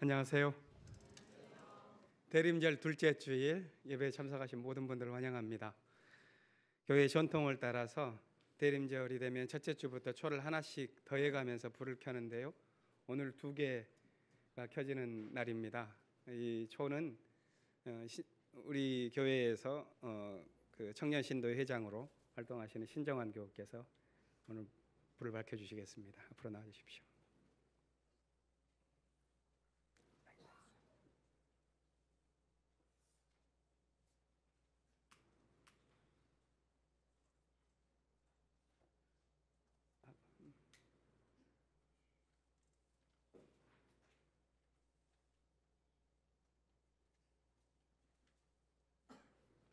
안녕하세요. 대림절 둘째 주일 예배에 참석하신 모든 분들을 환영합니다. 교회 전통을 따라서 대림절이 되면 첫째 주부터 초를 하나씩 더해가면서 불을 켜는데요. 오늘 2개가 켜지는 날입니다. 이 초는 우리 교회에서 그 청년신도회 회장으로 활동하시는 신정환 교우께서 오늘 불을 밝혀주시겠습니다. 앞으로 나와주십시오.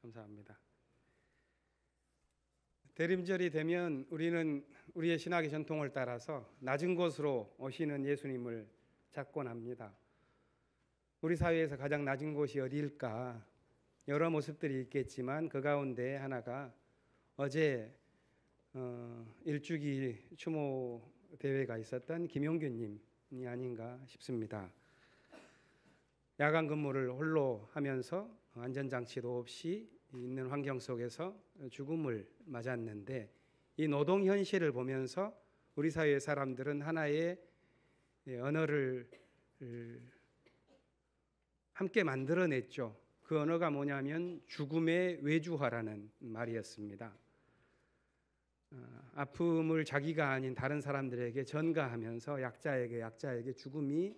감사합니다. 대림절이 되면 우리는 우리의 신학의 전통을 따라서 낮은 곳으로 오시는 예수님을 찾곤 합니다. 우리 사회에서 가장 낮은 곳이 어디일까? 여러 모습들이 있겠지만 그 가운데 하나가 어제 일주기 추모 대회가 있었던 김용균님이 아닌가 싶습니다. 야간 근무를 홀로 하면서 안전장치도 없이 있는 환경 속에서 죽음을 맞았는데, 이 노동 현실을 보면서 우리 사회의 사람들은 하나의 언어를 함께 만들어냈죠. 그 언어가 뭐냐면 죽음의 외주화라는 말이었습니다. 아픔을 자기가 아닌 다른 사람들에게 전가하면서 약자에게 죽음이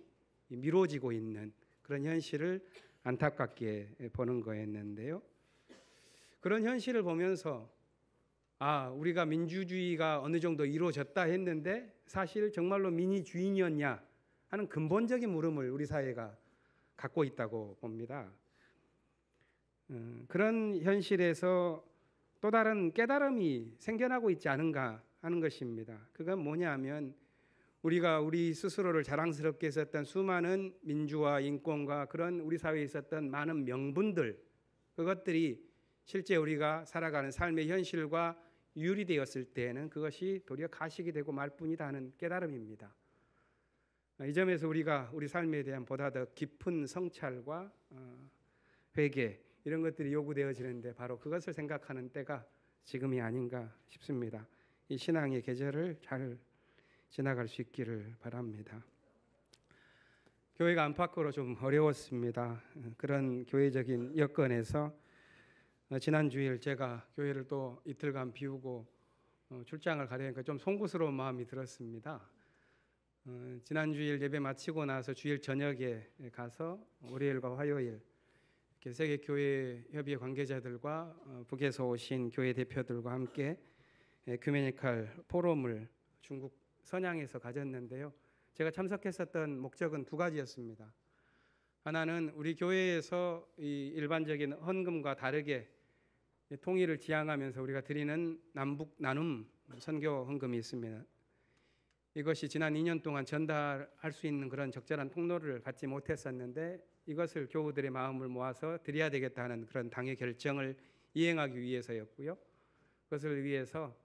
미뤄지고 있는 그런 현실을 안타깝게 보는 거였는데요. 그런 현실을 보면서 우리가 민주주의가 어느 정도 이루어졌다 했는데 사실 정말로 민의주의였냐 하는 근본적인 물음을 우리 사회가 갖고 있다고 봅니다. 그런 현실에서 또 다른 깨달음이 생겨나고 있지 않은가 하는 것입니다. 그건 뭐냐면 우리가 우리 스스로를 자랑스럽게 했었던 수많은 민주화, 인권과 그런 우리 사회에 있었던 많은 명분들, 그것들이 실제 우리가 살아가는 삶의 현실과 유리되었을 때에는 그것이 도리어 가식이 되고 말 뿐이다 하는 깨달음입니다. 이 점에서 우리가 우리 삶에 대한 보다 더 깊은 성찰과 회개 이런 것들이 요구되어지는데 바로 그것을 생각하는 때가 지금이 아닌가 싶습니다. 이 신앙의 계절을 잘 지나갈 수 있기를 바랍니다. 교회가 안팎으로 좀 어려웠습니다. 그런 교회적인 여건에서 지난 주일 제가 교회를 또 이틀간 비우고 출장을 가려니까 좀 송구스러운 마음이 들었습니다. 지난 주일 예배 마치고 나서 주일 저녁에 가서 월요일과 화요일 이렇게 세계교회협의회 관계자들과 북에서 오신 교회 대표들과 함께 에큐메니칼 포럼을 중국 선양에서 가졌는데요. 제가 참석했었던 목적은 2가지였습니다. 하나는 우리 교회에서 이 일반적인 헌금과 다르게 통일을 지향하면서 우리가 드리는 남북 나눔 선교 헌금이 있습니다. 이것이 지난 2년 동안 전달할 수 있는 그런 적절한 통로를 갖지 못했었는데 이것을 교우들의 마음을 모아서 드려야 되겠다는 그런 당의 결정을 이행하기 위해서였고요. 그것을 위해서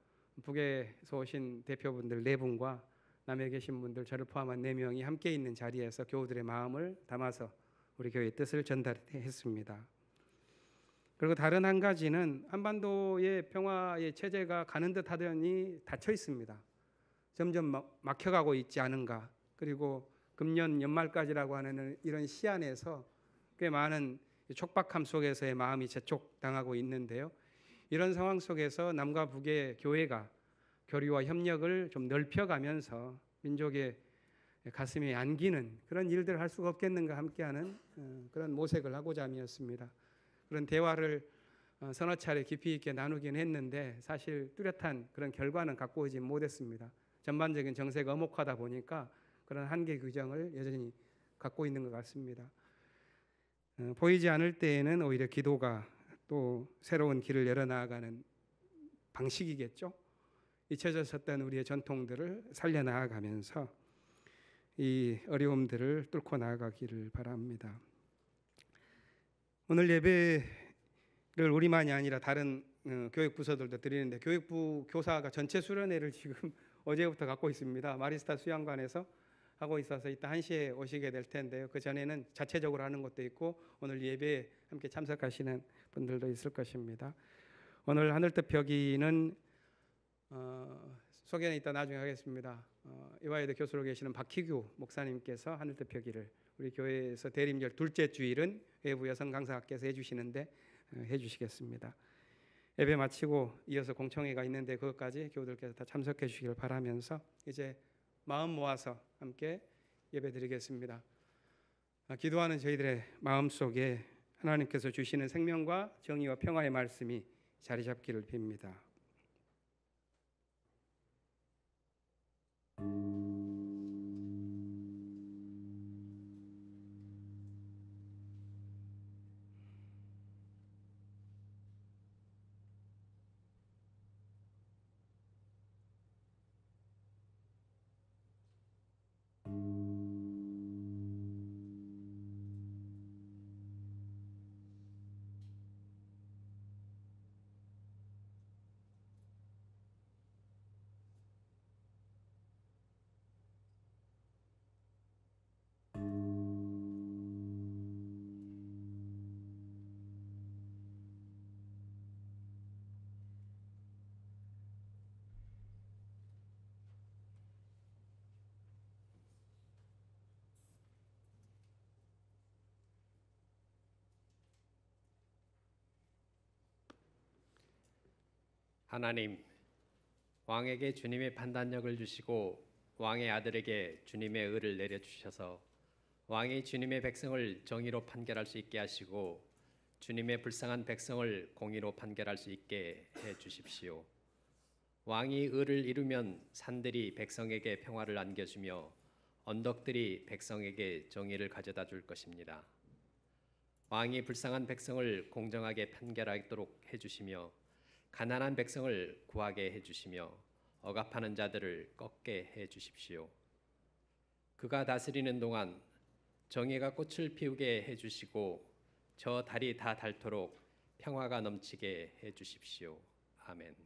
북에서 오신 대표분들 4분과 남해 계신 분들 저를 포함한 4명이 함께 있는 자리에서 교우들의 마음을 담아서 우리 교회의 뜻을 전달했습니다. 그리고 다른 한 가지는 한반도의 평화의 체제가 가는 듯 하더니 닫혀 있습니다. 점점 막혀가고 있지 않은가. 그리고 금년 연말까지라고 하는 이런 시안에서 꽤 많은 촉박함 속에서의 마음이 재촉당하고 있는데요. 이런 상황 속에서 남과 북의 교회가 교류와 협력을 좀 넓혀가면서 민족의 가슴에 안기는 그런 일들을 할 수가 없겠는가 함께하는 그런 모색을 하고자 함이었습니다. 그런 대화를 서너 차례 깊이 있게 나누긴 했는데 사실 뚜렷한 그런 결과는 갖고 오지 못했습니다. 전반적인 정세가 엄혹하다 보니까 그런 한계 규정을 여전히 갖고 있는 것 같습니다. 보이지 않을 때에는 오히려 기도가 또 새로운 길을 열어나가는 방식이겠죠. 잊혀졌었던 우리의 전통들을 살려나가면서 이 어려움들을 뚫고 나아가기를 바랍니다. 오늘 예배를 우리만이 아니라 다른 교육부서들도 드리는데 교육부 교사가 전체 수련회를 지금 어제부터 갖고 있습니다. 마리스타 수양관에서 하고 있어서 이따 1시에 오시게 될 텐데요. 그 전에는 자체적으로 하는 것도 있고 오늘 예배에 함께 참석하시는 분들도 있을 것입니다. 오늘 하늘뜻 펴기는 소개는 이따 나중에 하겠습니다. 이화여대 교수로 계시는 박희규 목사님께서 하늘뜻 펴기를 우리 교회에서 대림절 둘째 주일은 외부 여성 강사께서 해주시는데 해주시겠습니다. 예배 마치고 이어서 공청회가 있는데 그것까지 교우들께서 다 참석해 주시길 바라면서 이제 마음 모아서 함께 예배 드리겠습니다. 기도하는 저희들의 마음속에 하나님께서 주시는 생명과 정의와 평화의 말씀이 자리 잡기를 빕니다. 하나님, 왕에게 주님의 판단력을 주시고 왕의 아들에게 주님의 의를 내려주셔서 왕이 주님의 백성을 정의로 판결할 수 있게 하시고 주님의 불쌍한 백성을 공의로 판결할 수 있게 해주십시오. 왕이 의를 이루면 산들이 백성에게 평화를 안겨주며 언덕들이 백성에게 정의를 가져다 줄 것입니다. 왕이 불쌍한 백성을 공정하게 판결하도록 해주시며 가난한 백성을 구하게 해주시며 억압하는 자들을 꺾게 해주십시오. 그가 다스리는 동안 정의가 꽃을 피우게 해주시고 저 달이 다 닳도록 평화가 넘치게 해주십시오. 아멘.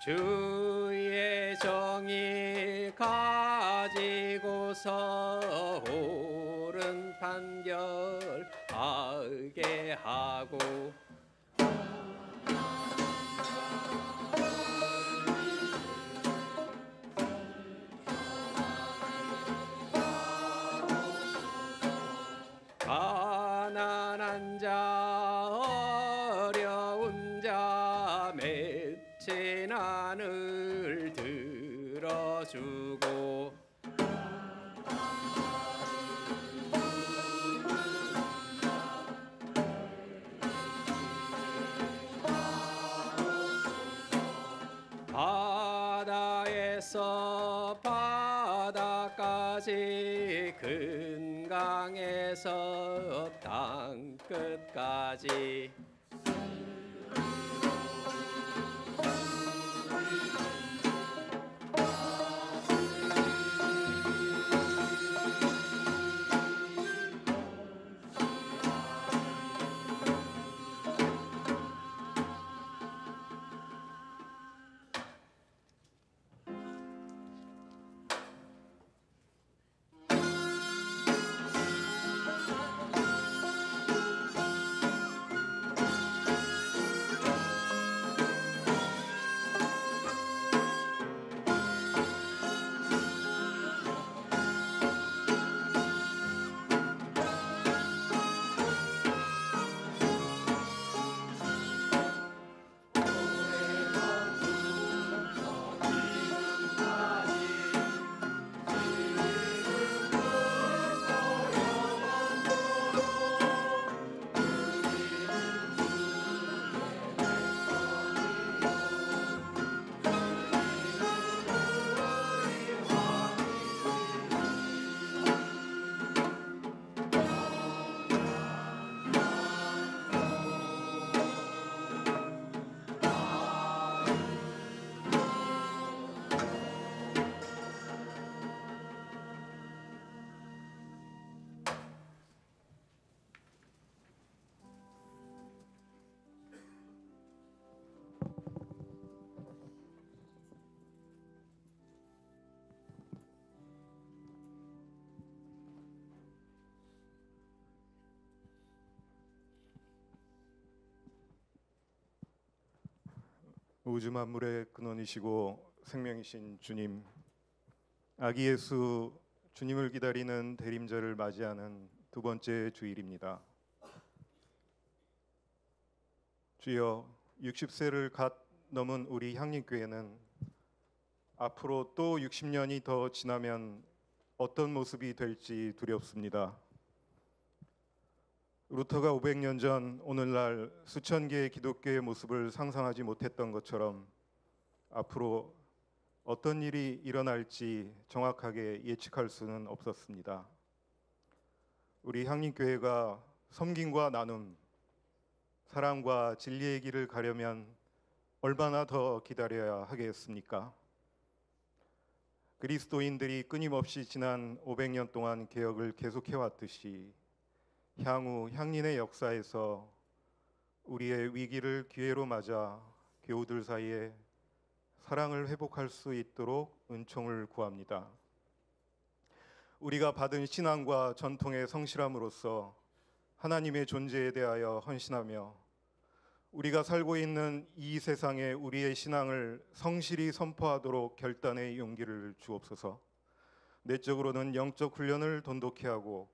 주의 정의 가지고서 옳은 판결 하게 하고 가난한 자 어려운 자 맺힌 안을 들어주고 바다에서 바다까지 근강에서 땅 끝까지 우주 만물의 근원이시고 생명이신 주님, 아기 예수 주님을 기다리는 대림절을 맞이하는 두 번째 주일입니다. 주여, 60세를 갓 넘은 우리 향림교회는 앞으로 또 60년이 더 지나면 어떤 모습이 될지 두렵습니다. 루터가 500년 전 오늘날 수천 개의 기독교의 모습을 상상하지 못했던 것처럼 앞으로 어떤 일이 일어날지 정확하게 예측할 수는 없었습니다. 우리 향림교회가 섬김과 나눔, 사랑과 진리의 길을 가려면 얼마나 더 기다려야 하겠습니까? 그리스도인들이 끊임없이 지난 500년 동안 개혁을 계속해왔듯이 향후 향린의 역사에서 우리의 위기를 기회로 맞아 교우들 사이에 사랑을 회복할 수 있도록 은총을 구합니다. 우리가 받은 신앙과 전통의 성실함으로써 하나님의 존재에 대하여 헌신하며 우리가 살고 있는 이 세상에 우리의 신앙을 성실히 선포하도록 결단의 용기를 주옵소서. 내적으로는 영적 훈련을 돈독히 하고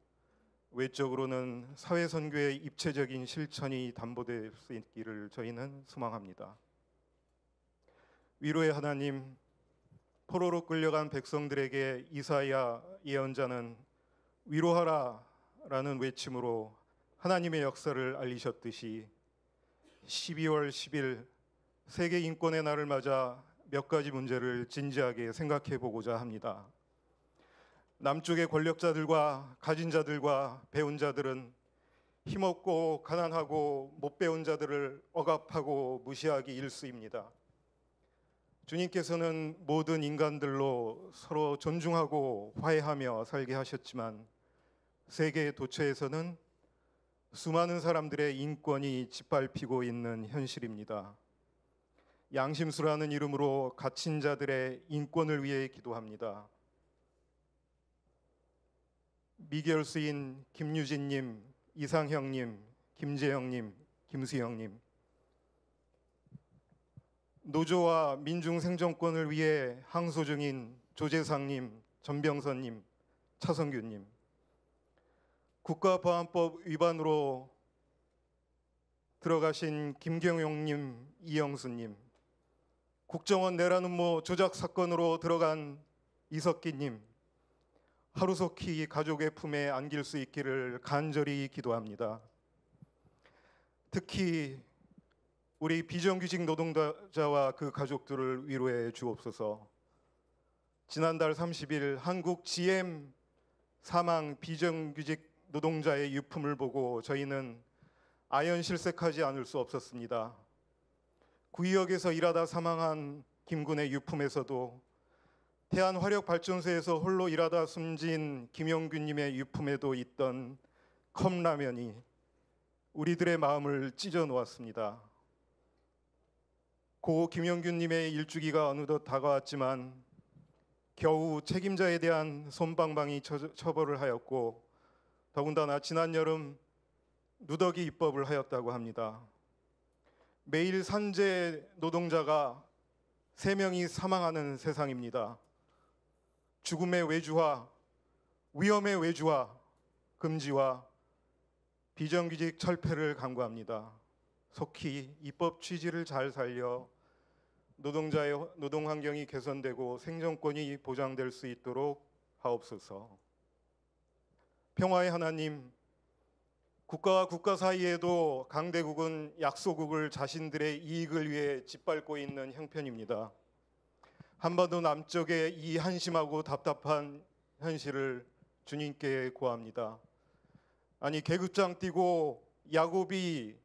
외적으로는 사회 선교의 입체적인 실천이 담보될 수 있기를 저희는 소망합니다. 위로의 하나님, 포로로 끌려간 백성들에게 이사야 예언자는 위로하라라는 외침으로 하나님의 역사를 알리셨듯이 12월 10일 세계 인권의 날을 맞아 몇 가지 문제를 진지하게 생각해 보고자 합니다. 남쪽의 권력자들과 가진 자들과 배운 자들은 힘없고 가난하고 못 배운 자들을 억압하고 무시하기 일쑤입니다. 주님께서는 모든 인간들로 서로 존중하고 화해하며 살게 하셨지만 세계 도처에서는 수많은 사람들의 인권이 짓밟히고 있는 현실입니다. 양심수라는 이름으로 갇힌 자들의 인권을 위해 기도합니다. 미결수인 김유진님, 이상형님, 김재영님, 김수영님, 노조와 민중생존권을 위해 항소 중인 조재상님, 전병선님, 차성규님, 국가보안법 위반으로 들어가신 김경용님, 이영수님, 국정원 내란 음모 조작 사건으로 들어간 이석기님, 하루속히 가족의 품에 안길 수 있기를 간절히 기도합니다. 특히 우리 비정규직 노동자와 그 가족들을 위로해 주옵소서. 지난달 30일 한국 GM 사망 비정규직 노동자의 유품을 보고 저희는 아연실색하지 않을 수 없었습니다. 구의역에서 일하다 사망한 김군의 유품에서도 태안화력발전소에서 홀로 일하다 숨진 김영균님의 유품에도 있던 컵라면이 우리들의 마음을 찢어 놓았습니다. 고 김영균님의 일주기가 어느덧 다가왔지만 겨우 책임자에 대한 솜방망이 처벌을 하였고 더군다나 지난 여름 누더기 입법을 하였다고 합니다. 매일 산재 노동자가 3명이 사망하는 세상입니다. 죽음의 외주화, 위험의 외주화 금지와 비정규직 철폐를 강구합니다. 속히 입법 취지를 잘 살려 노동자의 노동 환경이 개선되고 생존권이 보장될 수 있도록 하옵소서. 평화의 하나님, 국가와 국가 사이에도 강대국은 약소국을 자신들의 이익을 위해 짓밟고 있는 형편입니다. 한반도 남쪽의 이 한심하고 답답한 현실을 주님께 구합니다. 아니 계급장 띄고 야곱이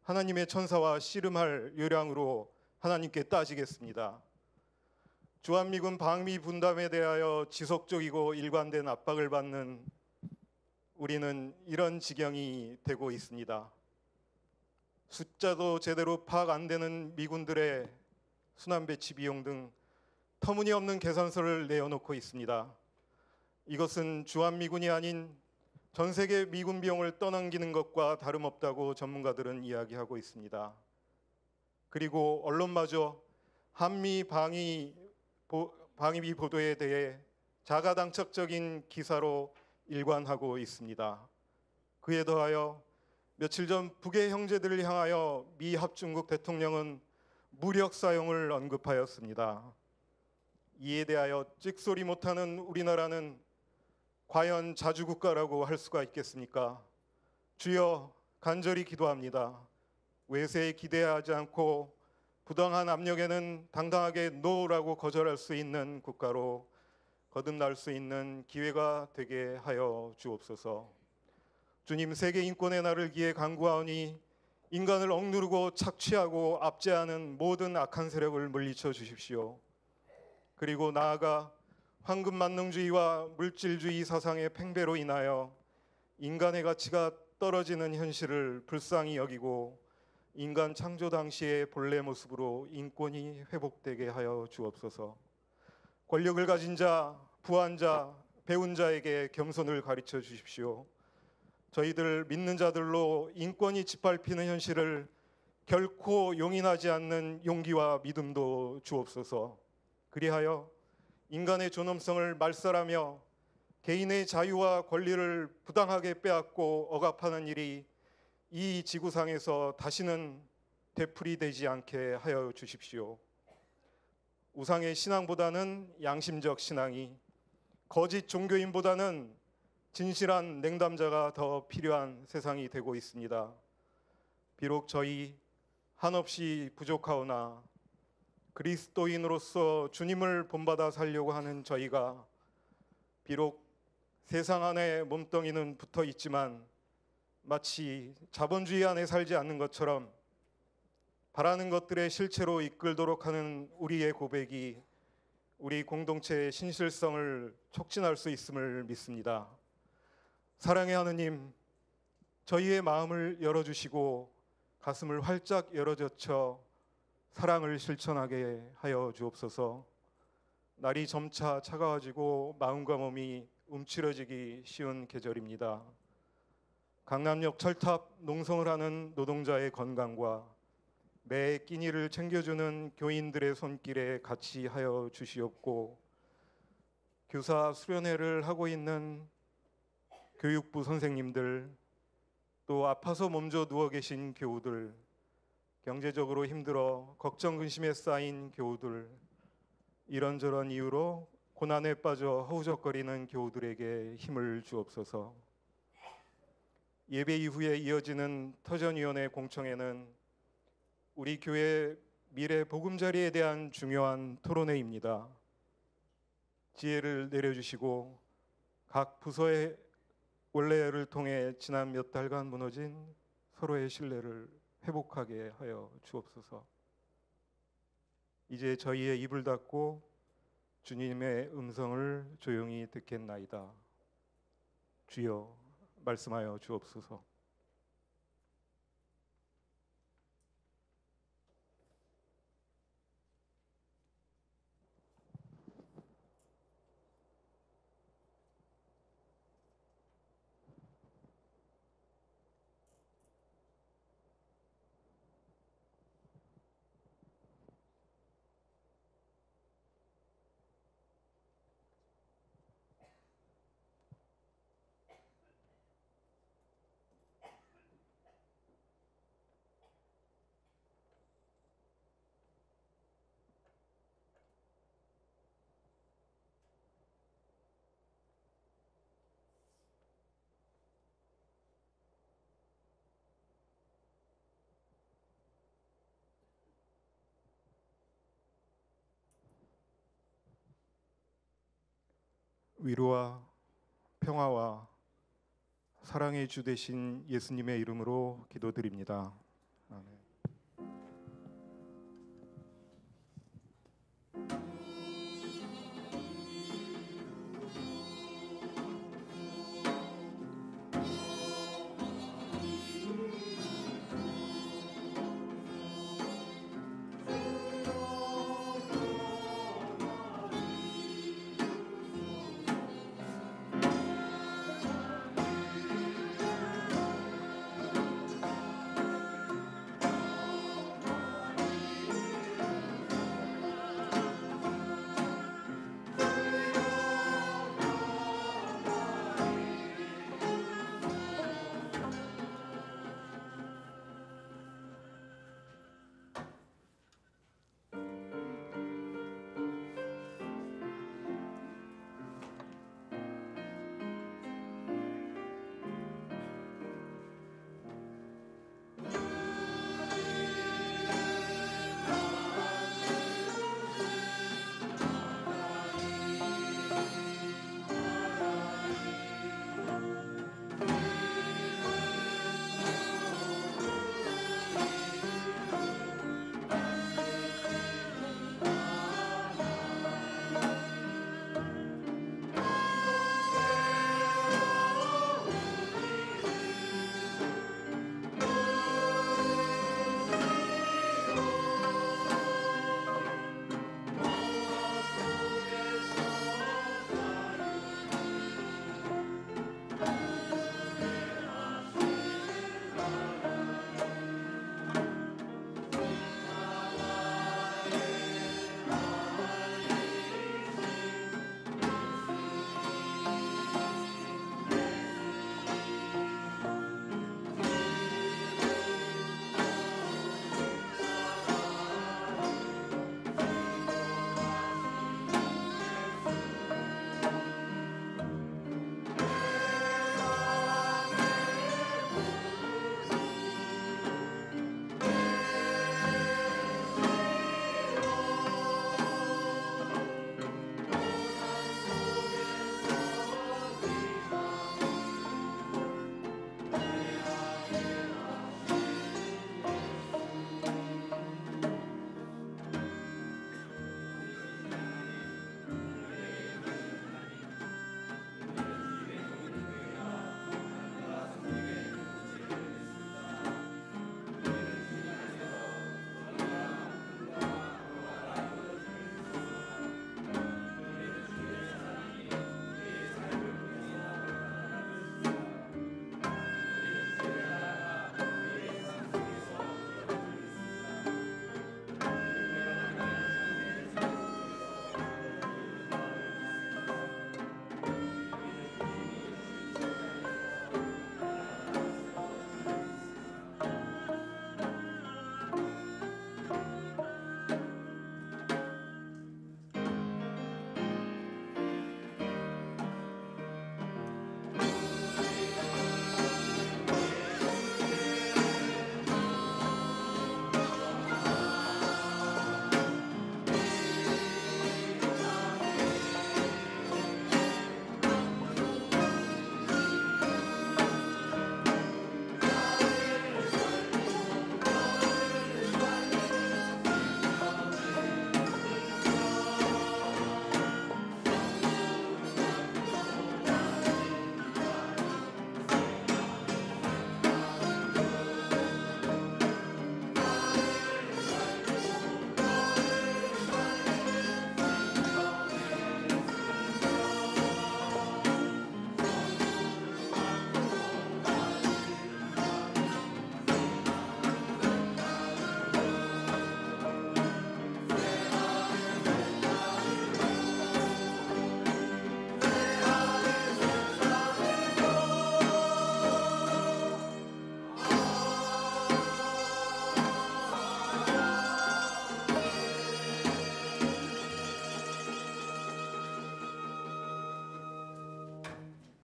하나님의 천사와 씨름할 요량으로 하나님께 따지겠습니다. 주한미군 방위 분담에 대하여 지속적이고 일관된 압박을 받는 우리는 이런 지경이 되고 있습니다. 숫자도 제대로 파악 안 되는 미군들의 순환 배치 비용 등 터무니없는 계산서를 내어놓고 있습니다. 이것은 주한미군이 아닌 전 세계 미군 비용을 떠넘기는 것과 다름없다고 전문가들은 이야기하고 있습니다. 그리고 언론마저 한미 방위비 보도에 대해 자가당착적인 기사로 일관하고 있습니다. 그에 더하여 며칠 전 북의 형제들을 향하여 미 합중국 대통령은 무력 사용을 언급하였습니다. 이에 대하여 찍소리 못하는 우리나라는 과연 자주국가라고 할 수가 있겠습니까? 주여 간절히 기도합니다. 외세에 기대하지 않고 부당한 압력에는 당당하게 노라고 거절할 수 있는 국가로 거듭날 수 있는 기회가 되게 하여 주옵소서. 주님, 세계 인권의 날을 기해 간구하오니 인간을 억누르고 착취하고 압제하는 모든 악한 세력을 물리쳐 주십시오. 그리고 나아가 황금만능주의와 물질주의 사상의 팽배로 인하여 인간의 가치가 떨어지는 현실을 불쌍히 여기고 인간 창조 당시의 본래 모습으로 인권이 회복되게 하여 주옵소서. 권력을 가진 자, 부한 자, 배운 자에게 겸손을 가르쳐 주십시오. 저희들 믿는 자들로 인권이 짓밟히는 현실을 결코 용인하지 않는 용기와 믿음도 주옵소서. 그리하여 인간의 존엄성을 말살하며 개인의 자유와 권리를 부당하게 빼앗고 억압하는 일이 이 지구상에서 다시는 되풀이되지 않게 하여 주십시오. 우상의 신앙보다는 양심적 신앙이, 거짓 종교인보다는 진실한 냉담자가 더 필요한 세상이 되고 있습니다. 비록 저희 한없이 부족하오나 그리스도인으로서 주님을 본받아 살려고 하는 저희가 비록 세상 안에 몸뚱이는 붙어 있지만 마치 자본주의 안에 살지 않는 것처럼 바라는 것들의 실체로 이끌도록 하는 우리의 고백이 우리 공동체의 신실성을 촉진할 수 있음을 믿습니다. 사랑의 하느님, 저희의 마음을 열어주시고 가슴을 활짝 열어젖혀 사랑을 실천하게 하여 주옵소서. 날이 점차 차가워지고 마음과 몸이 움츠러지기 쉬운 계절입니다. 강남역 철탑 농성을 하는 노동자의 건강과 매 끼니를 챙겨주는 교인들의 손길에 같이 하여 주시옵고, 교사 수련회를 하고 있는 교육부 선생님들, 또 아파서 몸져 누워 계신 교우들, 경제적으로 힘들어 걱정 근심에 쌓인 교우들, 이런저런 이유로 고난에 빠져 허우적거리는 교우들에게 힘을 주옵소서. 예배 이후에 이어지는 터전위원회 공청회는 우리 교회 미래 보금자리에 대한 중요한 토론회입니다. 지혜를 내려주시고 각 부서의 원례를 통해 지난 몇 달간 무너진 서로의 신뢰를 회복하게 하여 주옵소서. 이제 저희의 입을 닫고 주님의 음성을 조용히 듣겠나이다. 주여, 말씀하여 주옵소서. 위로와 평화와 사랑의 주 되신 예수님의 이름으로 기도드립니다. 아멘.